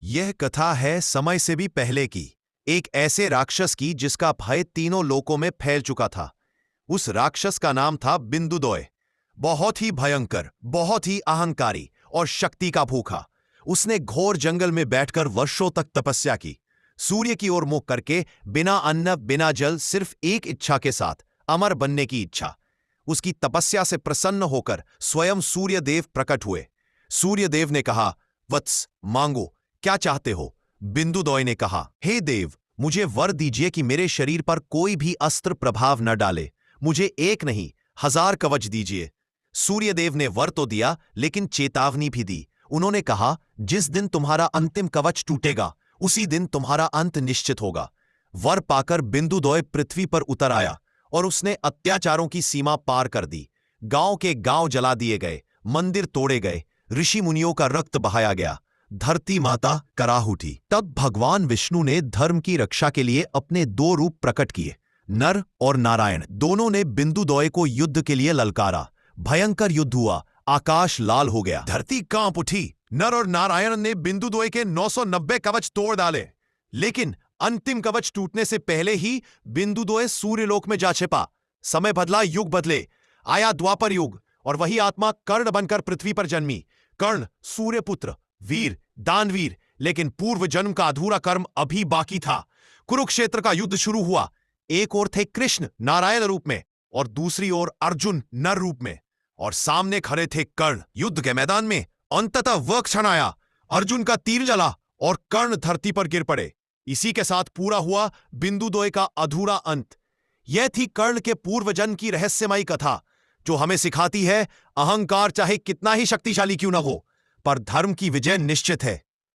यह कथा है समय से भी पहले की, एक ऐसे राक्षस की जिसका भय तीनों लोकों में फैल चुका था। उस राक्षस का नाम था बिंदुदोय। बहुत ही भयंकर, बहुत ही अहंकारी और शक्ति का भूखा। उसने घोर जंगल में बैठकर वर्षों तक तपस्या की, सूर्य की ओर मुख करके, बिना अन्न बिना जल, सिर्फ एक इच्छा के साथ, अमर बनने की इच्छा। उसकी तपस्या से प्रसन्न होकर स्वयं सूर्यदेव प्रकट हुए। सूर्यदेव ने कहा, वत्स, मांगो, क्या चाहते हो? बिंदुदोय ने कहा, हे देव, मुझे वर दीजिए कि मेरे शरीर पर कोई भी अस्त्र प्रभाव न डाले। मुझे एक नहीं, 1000 कवच दीजिए। सूर्यदेव ने वर तो दिया, लेकिन चेतावनी भी दी। उन्होंने कहा, जिस दिन तुम्हारा अंतिम कवच टूटेगा, उसी दिन तुम्हारा अंत निश्चित होगा। वर पाकर बिंदुदोय पृथ्वी पर उतर आया और उसने अत्याचारों की सीमा पार कर दी। गांव के गांव जला दिए गए, मंदिर तोड़े गए, ऋषि मुनियों का रक्त बहाया गया, धरती माता कराह उठी। तब भगवान विष्णु ने धर्म की रक्षा के लिए अपने 2 रूप प्रकट किए, नर और नारायण। दोनों ने बिंदुदोय को युद्ध के लिए ललकारा। भयंकर युद्ध हुआ, आकाश लाल हो गया, धरती कांप उठी। नर और नारायण ने बिंदुदोय के 990 कवच तोड़ डाले, लेकिन अंतिम कवच टूटने से पहले ही बिंदुदोय सूर्यलोक में जा छिपा। समय बदला, युग बदले। आया द्वापर युग और वही आत्मा कर्ण बनकर पृथ्वी पर जन्मी। कर्ण सूर्यपुत्र, वीर, दानवीर, लेकिन पूर्व जन्म का अधूरा कर्म अभी बाकी था। कुरुक्षेत्र का युद्ध शुरू हुआ। एक ओर थे कृष्ण नारायण रूप में और दूसरी ओर अर्जुन नर रूप में, और सामने खड़े थे कर्ण। युद्ध के मैदान में अंततः वह क्षण आया, अर्जुन का तीर जला और कर्ण धरती पर गिर पड़े। इसी के साथ पूरा हुआ बिंदुदोय का अधूरा अंत। यह थी कर्ण के पूर्व जन्म की रहस्यमयी कथा, जो हमें सिखाती है, अहंकार चाहे कितना ही शक्तिशाली क्यों न हो, पर धर्म की विजय निश्चित है।